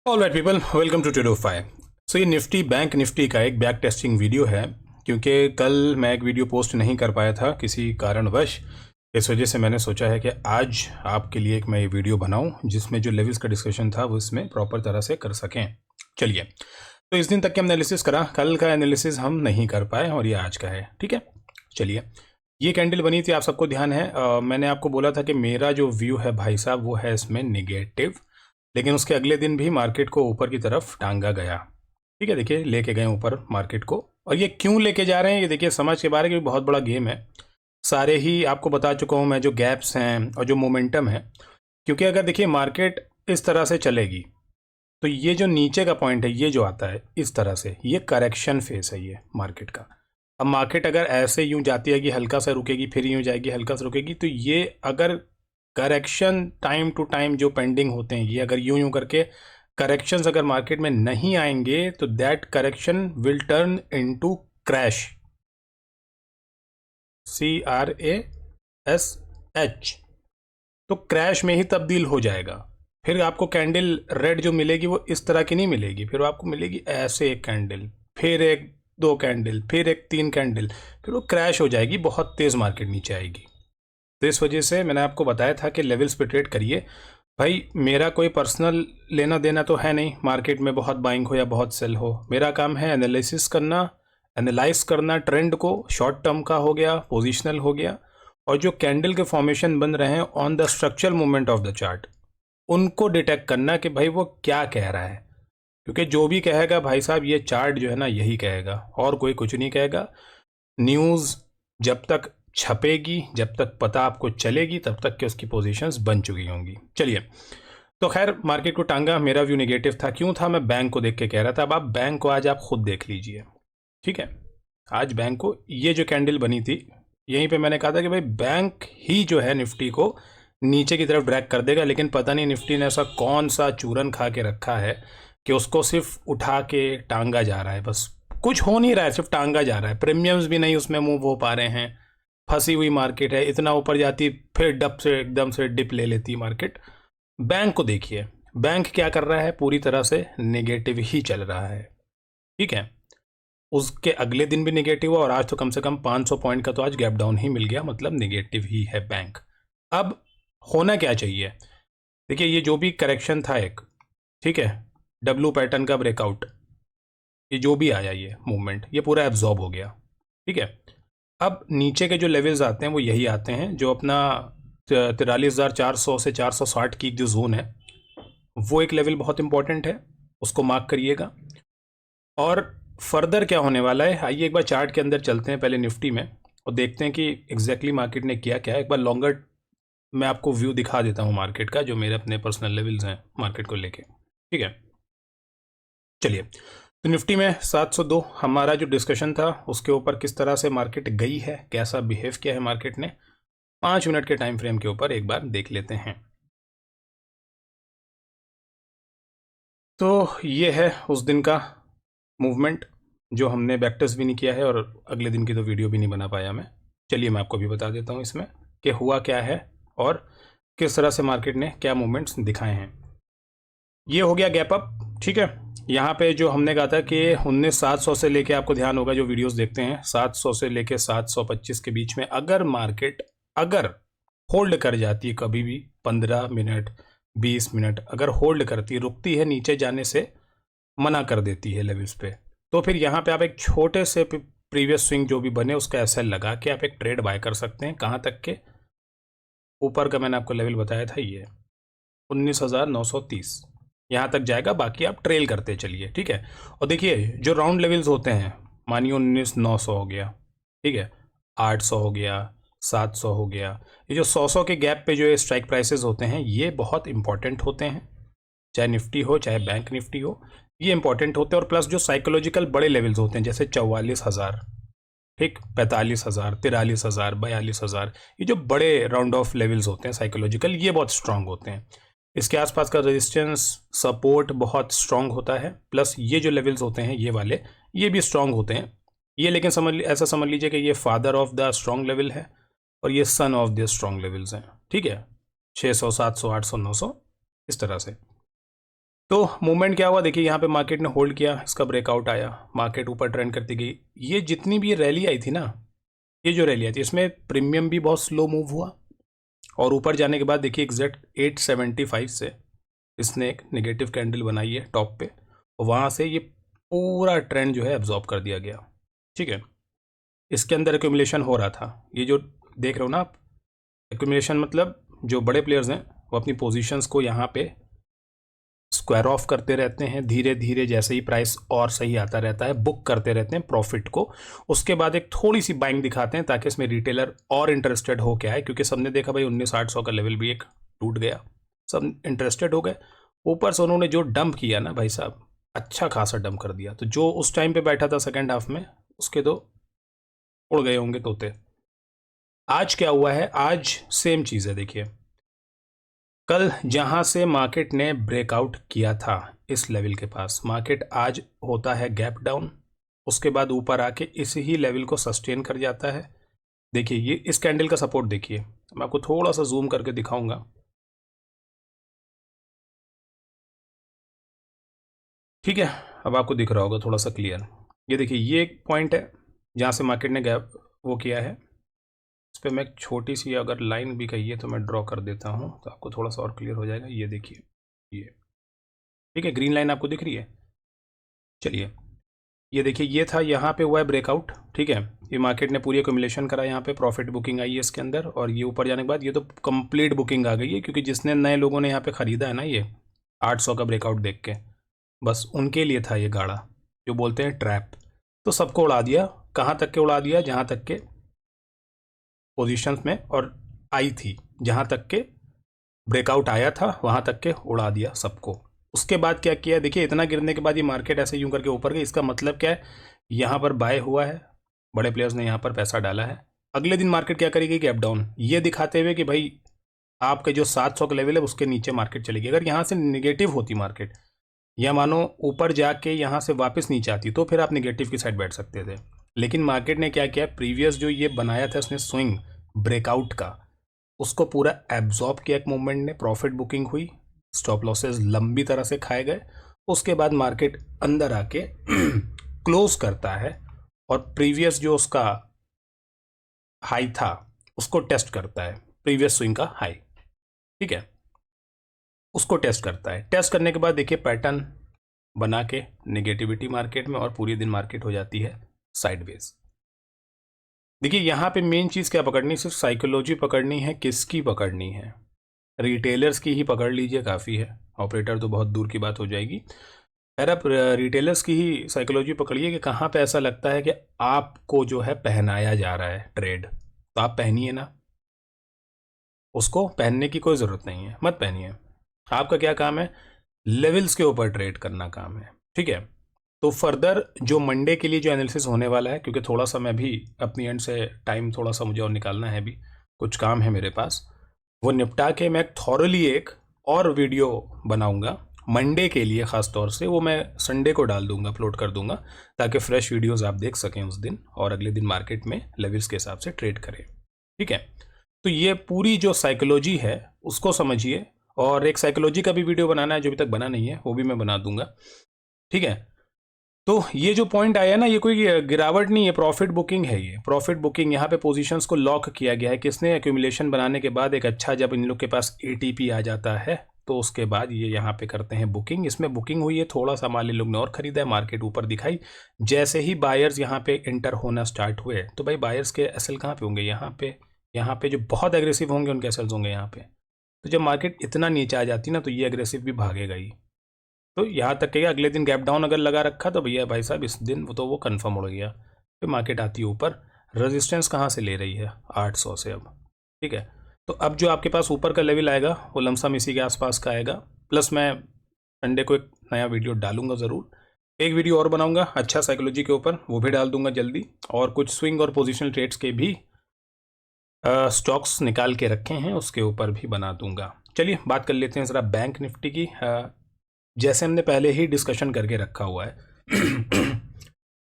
All right people, welcome to Tradofy. So ये Nifty bank Nifty का एक back testing video है, क्योंकि कल मैं एक वीडियो पोस्ट नहीं कर पाया था किसी कारणवश। इस वजह से मैंने सोचा है कि आज आपके लिए एक मैं ये वीडियो बनाऊं जिसमें जो लेवल्स का डिस्कशन था वो इसमें प्रॉपर तरह से कर सकें। चलिए, तो इस दिन तक के हम एनालिसिस करा, कल का एनालिसिस हम नहीं कर पाए और ये आज का है। ठीक है, चलिए। ये कैंडल बनी थी, आप सबको ध्यान है। मैंने आपको बोला था कि मेरा जो व्यू है भाई साहब वो है इसमें निगेटिव, लेकिन उसके अगले दिन भी मार्केट को ऊपर की तरफ टांगा गया। ठीक है, देखिए लेके गए ऊपर मार्केट को। और ये क्यों लेके जा रहे हैं, ये देखिए समझ के बारे में बहुत बड़ा गेम है। सारे ही आपको बता चुका हूँ मैं, जो गैप्स हैं और जो मोमेंटम है। क्योंकि अगर देखिए मार्केट इस तरह से चलेगी तो ये जो नीचे का पॉइंट है, ये जो आता है इस तरह से, ये करेक्शन फेस है ये मार्केट का। अब मार्केट अगर ऐसे यूं जाती है कि हल्का सा रुकेगी, फिर यूं जाएगी, हल्का सा रुकेगी, तो ये अगर करेक्शन टाइम टू टाइम जो पेंडिंग होते हैं, ये अगर यूं यूं करके करेक्शंस अगर मार्केट में नहीं आएंगे तो that correction will turn into crash. CRASH। तो क्रैश में ही तब्दील हो जाएगा। फिर आपको कैंडल रेड जो मिलेगी वो इस तरह की नहीं मिलेगी, फिर आपको मिलेगी ऐसे एक कैंडल, फिर एक दो कैंडल, फिर एक तीन कैंडल, फिर वो क्रैश हो जाएगी, बहुत तेज़ मार्केट नीचे आएगी। तो इस वजह से मैंने आपको बताया था कि लेवल्स पे ट्रेड करिए। भाई मेरा कोई पर्सनल लेना देना तो है नहीं मार्केट में, बहुत बाइंग हो या बहुत सेल हो। मेरा काम है एनालिसिस करना, एनालाइज करना ट्रेंड को। शॉर्ट टर्म का हो गया, पोजिशनल हो गया, और जो कैंडल के फॉर्मेशन बन रहे हैं on the structural movement of the chart, उनको डिटेक्ट करना कि भाई वो क्या कह रहा है। क्योंकि जो भी कहेगा भाई साहब, ये चार्ट जो है ना यही कहेगा, और कोई कुछ नहीं कहेगा। न्यूज़ जब तक छपेगी, जब तक पता आपको चलेगी, तब तक के उसकी पोजीशंस बन चुकी होंगी। चलिए, तो खैर मार्केट को टांगा, मेरा व्यू नेगेटिव था। क्यों था? मैं बैंक को देख के कह रहा था। अब आप बैंक को आज आप खुद देख लीजिए। ठीक है, आज बैंक को ये जो कैंडल बनी थी, यहीं पे मैंने कहा था कि भाई बैंक ही जो है निफ्टी को नीचे की तरफ ड्रैग कर देगा। लेकिन पता नहीं निफ्टी ने ऐसा कौन सा चूरन खा के रखा है कि उसको सिर्फ उठा के टांगा जा रहा है, बस कुछ हो नहीं रहा है, सिर्फ टांगा जा रहा है। प्रीमियम्स भी नहीं उसमें मूव हो पा रहे हैं। फंसी हुई मार्केट है, इतना ऊपर जाती फिर डप से एकदम से डिप ले लेती है मार्केट। बैंक को देखिए, बैंक क्या कर रहा है, पूरी तरह से नेगेटिव ही चल रहा है। ठीक है, उसके अगले दिन भी नेगेटिव हुआ, और आज तो कम से कम 500 पॉइंट का तो आज गैप डाउन ही मिल गया, मतलब नेगेटिव ही है बैंक। अब होना क्या चाहिए? देखिए ये जो भी करेक्शन था एक, ठीक है, डब्लू पैटर्न का ब्रेकआउट, ये जो भी आया ये मूवमेंट, ये पूरा एब्जॉर्ब हो गया। ठीक है, अब नीचे के जो लेवल्स आते हैं वो यही आते हैं, जो अपना 43,400 से 460 की जो जोन है, वो एक लेवल बहुत इंपॉर्टेंट है, उसको मार्क करिएगा। और फर्दर क्या होने वाला है, आइए एक बार चार्ट के अंदर चलते हैं पहले निफ्टी में, और देखते हैं कि एग्जैक्टली मार्केट ने किया क्या है। एक बार लॉन्गर मैं आपको व्यू दिखा देता हूँ मार्केट का, जो मेरे अपने पर्सनल लेवल्स हैं मार्केट को लेके। ठीक है, चलिए। तो निफ्टी में 702 हमारा जो डिस्कशन था उसके ऊपर किस तरह से मार्केट गई है, कैसा बिहेव किया है मार्केट ने, 5 मिनट के टाइम फ्रेम के ऊपर एक बार देख लेते हैं। तो ये है उस दिन का मूवमेंट, जो हमने बैकटेस्ट भी नहीं किया है, और अगले दिन की तो वीडियो भी नहीं बना पाया मैं। चलिए मैं आपको भी बता देता हूँ इसमें कि हुआ क्या है और किस तरह से मार्केट ने क्या मूवमेंट्स दिखाए हैं। ये हो गया गैप अप। ठीक है, यहाँ पे जो हमने कहा था कि 19,700 से लेके, आपको ध्यान होगा जो वीडियोस देखते हैं, 700 से लेके 725 के बीच में अगर मार्केट अगर होल्ड कर जाती है, कभी भी 15 मिनट 20 मिनट अगर होल्ड करती, रुकती है, नीचे जाने से मना कर देती है लेवल्स पे, तो फिर यहाँ पे आप एक छोटे से प्रीवियस स्विंग जो भी बने उसका एसएल लगा के आप एक ट्रेड बाय कर सकते हैं। कहाँ तक के? ऊपर का मैंने आपको लेवल बताया था, ये 19,930 यहाँ तक जाएगा, बाकी आप ट्रेल करते चलिए। ठीक है, और देखिए जो राउंड लेवल्स होते हैं, मानिए 19,900 हो गया, ठीक है, 800 हो गया, 700 हो गया, ये जो 100 के गैप पे जो स्ट्राइक प्राइसेस होते हैं ये बहुत इंपॉर्टेंट होते हैं, चाहे निफ्टी हो चाहे बैंक निफ्टी हो, ये इंपॉर्टेंट होते हैं। और प्लस जो साइकोलॉजिकल बड़े लेवल्स होते हैं, जैसे 44,000, ठीक, 45,000, 43,000, 42,000, ये जो बड़े राउंड ऑफ लेवल्स होते हैं साइकोलॉजिकल, ये बहुत स्ट्रांग होते हैं। इसके आसपास का रेजिस्टेंस सपोर्ट बहुत स्ट्रांग होता है, प्लस ये जो लेवल्स होते हैं ये वाले, ये भी स्ट्रांग होते हैं ये। लेकिन ऐसा समझ लीजिए कि ये father of the strong level है और ये son of the strong levels हैं। ठीक है, 600, 700, 800, 900, इस तरह से। तो मूवमेंट क्या हुआ देखिए, यहाँ पे मार्केट ने होल्ड किया, इसका ब्रेकआउट आया, मार्केट ऊपर ट्रेंड करती गई। ये जितनी भी रैली आई थी ना, ये जो रैली आई थी इसमें प्रीमियम भी बहुत स्लो मूव हुआ, और ऊपर जाने के बाद देखिए एग्जैक्ट 875 से इसने एक नेगेटिव कैंडल बनाई है टॉप पे, और वहाँ से ये पूरा ट्रेंड जो है एब्जॉर्ब कर दिया गया। ठीक है, इसके अंदर एक्यूमुलेशन हो रहा था, ये जो देख रहे हो ना आप, एक्यूमुलेशन मतलब जो बड़े प्लेयर्स हैं वो अपनी पोजीशंस को यहाँ पे स्क्वायर ऑफ करते रहते हैं, धीरे धीरे जैसे ही प्राइस और सही आता रहता है बुक करते रहते हैं प्रॉफिट को, उसके बाद एक थोड़ी सी बाइंग दिखाते हैं ताकि इसमें रिटेलर और इंटरेस्टेड हो के आए, क्योंकि सबने देखा भाई 19,800 का लेवल भी एक टूट गया, सब इंटरेस्टेड हो गए। ऊपर से उन्होंने जो डंप किया ना भाई साहब, अच्छा खासा डंप कर दिया, तो जो उस टाइम पे बैठा था सेकेंड हाफ में उसके तो उड़ गए होंगे तोते। आज क्या हुआ है, आज सेम चीज़ है। देखिए कल जहां से मार्केट ने ब्रेकआउट किया था इस लेवल के पास, मार्केट आज होता है गैप डाउन, उसके बाद ऊपर आके इसी ही लेवल को सस्टेन कर जाता है। देखिए ये इस कैंडल का सपोर्ट देखिए, मैं आपको थोड़ा सा जूम करके दिखाऊंगा। ठीक है, अब आपको दिख रहा होगा थोड़ा सा क्लियर। ये देखिए ये एक पॉइंट है जहाँ से मार्केट ने गैप वो किया है, इस पर मैं एक छोटी सी अगर लाइन भी कहिए तो मैं ड्रॉ कर देता हूँ तो आपको थोड़ा सा और क्लियर हो जाएगा। ये देखिए ये, ठीक है, ग्रीन लाइन आपको दिख रही है। चलिए ये देखिए ये था, यहाँ पे हुआ है ब्रेकआउट। ठीक है, ये मार्केट ने पूरी एक्यूमुलेशन करा, यहाँ पे प्रॉफिट बुकिंग आई है इसके अंदर, और ये ऊपर जाने के बाद ये तो कंप्लीट बुकिंग आ गई है, क्योंकि जिसने नए लोगों ने यहाँ पे ख़रीदा है ना ये 800 का ब्रेकआउट देख के, बस उनके लिए था ये गाड़ा जो बोलते हैं ट्रैप। तो सबको उड़ा दिया, कहाँ तक के उड़ा दिया, जहाँ तक के पोजीशंस में और आई थी, जहाँ तक के ब्रेकआउट आया था वहाँ तक के उड़ा दिया सबको। उसके बाद क्या किया देखिए, इतना गिरने के बाद ये मार्केट ऐसे यूं करके ऊपर गई, इसका मतलब क्या है, यहाँ पर बाय हुआ है, बड़े प्लेयर्स ने यहाँ पर पैसा डाला है। अगले दिन मार्केट क्या करेगी, गैप डाउन, ये दिखाते हुए कि भाई आपके जो 700 का लेवल है उसके नीचे मार्केट चलेगी। अगर यहाँ से निगेटिव होती मार्केट, या मानो ऊपर जाके यहाँ से वापस नीचे आती, तो फिर आप निगेटिव की साइड बैठ सकते थे। लेकिन मार्केट ने क्या किया, प्रीवियस जो ये बनाया था इसने स्विंग ब्रेकआउट का, उसको पूरा एब्जॉर्ब किया एक मूवमेंट ने, प्रॉफिट बुकिंग हुई, स्टॉप लॉसेस लंबी तरह से खाए गए। उसके बाद मार्केट अंदर आके क्लोज करता है और प्रीवियस जो उसका हाई था उसको टेस्ट करता है, प्रीवियस स्विंग का हाई। ठीक है, उसको टेस्ट करता है, टेस्ट करने के बाद देखिए पैटर्न बना के नेगेटिविटी मार्केट में, और पूरी दिन मार्केट हो जाती है साइडवेज। देखिए यहाँ पे मेन चीज़ क्या पकड़नी, सिर्फ साइकोलॉजी पकड़नी है। किसकी पकड़नी है, रिटेलर्स की ही पकड़ लीजिए, काफ़ी है, ऑपरेटर तो बहुत दूर की बात हो जाएगी। खैर आप रिटेलर्स की ही साइकोलॉजी पकड़िए कि कहाँ पे ऐसा लगता है कि आपको जो है पहनाया जा रहा है ट्रेड, तो आप पहनिए ना, उसको पहनने की कोई ज़रूरत नहीं है, मत पहनिए। आपका क्या काम है, लेवल्स के ऊपर ट्रेड करना काम है। ठीक है, तो फर्दर जो मंडे के लिए जो एनालिसिस होने वाला है, क्योंकि थोड़ा सा मैं भी अपनी एंड से टाइम थोड़ा सा मुझे और निकालना है, भी कुछ काम है मेरे पास, वो निपटा के मैं थॉरली एक और वीडियो बनाऊंगा मंडे के लिए ख़ास तौर से, वो मैं संडे को डाल दूंगा, अपलोड कर दूंगा, ताकि फ्रेश वीडियोस आप देख सकें उस दिन, और अगले दिन मार्केट में लेवल्स के हिसाब से ट्रेड करें। ठीक है, तो ये पूरी जो साइकोलॉजी है उसको समझिए, और एक साइकोलॉजी का भी वीडियो बनाना है जो अभी तक बना नहीं है, वो भी मैं बना दूंगा। ठीक है, तो ये जो पॉइंट आया ना, ये कोई गिरावट नहीं है, प्रॉफिट बुकिंग है, ये प्रॉफिट बुकिंग। यहाँ पे पोजीशंस को लॉक किया गया है, किसने, एक्यूमुलेशन बनाने के बाद एक अच्छा, जब इन लोग के पास एटीपी आ जाता है तो उसके बाद ये यहाँ पे करते हैं बुकिंग। इसमें बुकिंग हुई है, थोड़ा सा माल इन लोग ने और खरीदा है, मार्केट ऊपर दिखाई। जैसे ही बायर्स यहाँ पे एंटर होना स्टार्ट हुए, तो भाई बायर्स के एसएल कहाँ पे होंगे, यहाँ पे जो बहुत एग्रेसिव होंगे उनके एसएल्स होंगे यहाँ पे। तो जब मार्केट इतना नीचे आ जाती ना, तो ये एग्रेसिव भी भागेगा ही। तो यहाँ तक कि अगले दिन गैप डाउन अगर लगा रखा तो भैया भाई साहब इस दिन तो वो कंफर्म उड़ गया, फिर मार्केट आती है ऊपर। रेजिस्टेंस कहाँ से ले रही है, 800 से अब। ठीक है, तो अब जो आपके पास ऊपर का लेवल आएगा वो लमसम इसी के आसपास का आएगा। प्लस मैं संडे को एक नया वीडियो डालूंगा ज़रूर, एक वीडियो और बनाऊंगा अच्छा साइकोलॉजी के ऊपर, वो भी डाल दूंगा जल्दी, और कुछ स्विंग और पोजिशनल ट्रेड्स के भी स्टॉक्स निकाल के रखे हैं उसके ऊपर भी बना दूंगा। चलिए बात कर लेते हैं ज़रा बैंक निफ्टी की। जैसे हमने पहले ही डिस्कशन करके रखा हुआ है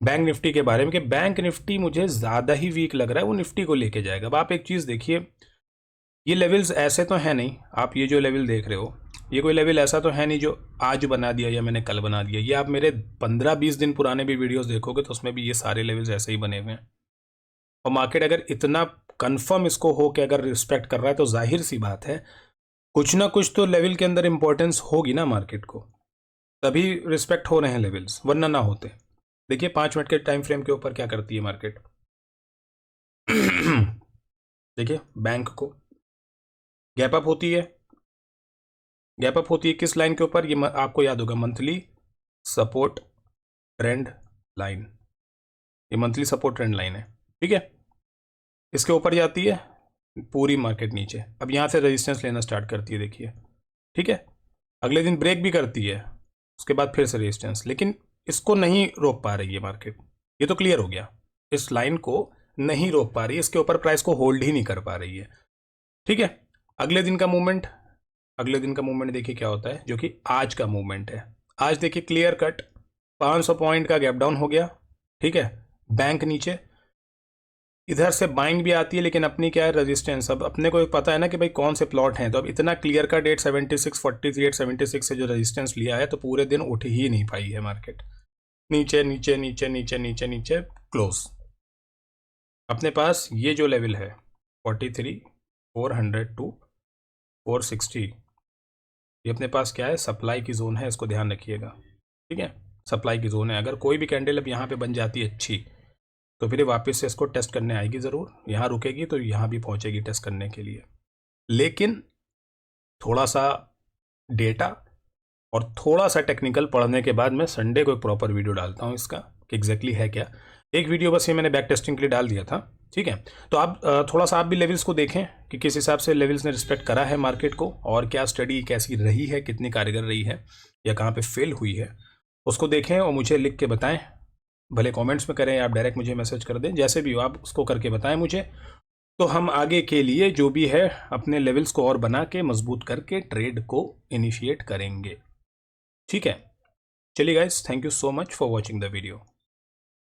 बैंक निफ्टी के बारे में, कि बैंक निफ्टी मुझे ज़्यादा ही वीक लग रहा है, वो निफ्टी को लेके जाएगा। अब आप एक चीज़ देखिए, ये लेवल्स ऐसे तो हैं नहीं, आप ये जो लेवल देख रहे हो ये कोई लेवल ऐसा तो है नहीं जो आज बना दिया या मैंने कल बना दिया। ये आप मेरे 15-20 दिन पुराने भी वीडियोस देखोगे तो उसमें भी ये सारे लेवल्स ऐसे ही बने हुए हैं। और मार्केट अगर इतना कंफर्म इसको हो कि अगर रिस्पेक्ट कर रहा है तो जाहिर सी बात है कुछ ना कुछ तो लेवल के अंदर इंपॉर्टेंस होगी ना मार्केट को, तभी रिस्पेक्ट हो रहे हैं लेवल्स, वरना ना होते। देखिए 5 मिनट के टाइम फ्रेम के ऊपर क्या करती है मार्केट। देखिए बैंक को गैप अप होती है, गैप अप होती है किस लाइन के ऊपर, ये आपको याद होगा, मंथली सपोर्ट ट्रेंड लाइन। ये मंथली सपोर्ट ट्रेंड लाइन है, ठीक है। इसके ऊपर जाती है पूरी मार्केट नीचे, अब यहां से रेजिस्टेंस लेना स्टार्ट करती है, देखिए, ठीक है। अगले दिन ब्रेक भी करती है, उसके बाद फिर से रेजिस्टेंस, लेकिन इसको नहीं रोक पा रही है मार्केट। ये तो क्लियर हो गया, इस लाइन को नहीं रोक पा रही है, इसके ऊपर प्राइस को होल्ड ही नहीं कर पा रही है, ठीक है। अगले दिन का मूवमेंट, अगले दिन का मूवमेंट देखिए क्या होता है, जो कि आज का मूवमेंट है। आज देखिए क्लियर कट 500 पॉइंट का गैप डाउन हो गया, ठीक है। बैंक नीचे, इधर से बाइंग भी आती है, लेकिन अपनी क्या है, रेजिस्टेंस। अब अपने को पता है ना कि भाई कौन से प्लॉट हैं, तो अब इतना क्लियर कट 876.43 876 से जो रेजिस्टेंस लिया है, तो पूरे दिन उठ ही नहीं पाई है मार्केट, नीचे नीचे नीचे नीचे नीचे नीचे क्लोज। अपने पास ये जो लेवल है 43 400 टू 460, ये अपने पास क्या है, सप्लाई की जोन है, इसको ध्यान रखिएगा, ठीक है। सप्लाई की जोन है, अगर कोई भी कैंडल अब यहाँ पे बन जाती है अच्छी, तो फिर वापस से इसको टेस्ट करने आएगी ज़रूर, यहाँ रुकेगी तो यहाँ भी पहुँचेगी टेस्ट करने के लिए। लेकिन थोड़ा सा डेटा और थोड़ा सा टेक्निकल पढ़ने के बाद मैं संडे को एक प्रॉपर वीडियो डालता हूँ इसका कि एग्जैक्टली है क्या। एक वीडियो बस ये मैंने बैक टेस्टिंग के लिए डाल दिया था, ठीक है। तो आप थोड़ा सा आप भी लेवल्स को देखें कि किस हिसाब से लेवल्स ने रिस्पेक्ट करा है मार्केट को, और क्या स्टडी कैसी रही है, कितनी कारगर रही है या कहाँ पे फेल हुई है, उसको देखें और मुझे लिख के बताएं। भले कमेंट्स में करें, आप डायरेक्ट मुझे मैसेज कर दें, जैसे भी हो आप उसको करके बताएं मुझे, तो हम आगे के लिए जो भी है अपने लेवल्स को और बना के मजबूत करके ट्रेड को इनिशिएट करेंगे, ठीक है। चलिए guys, thank you so much for watching the video.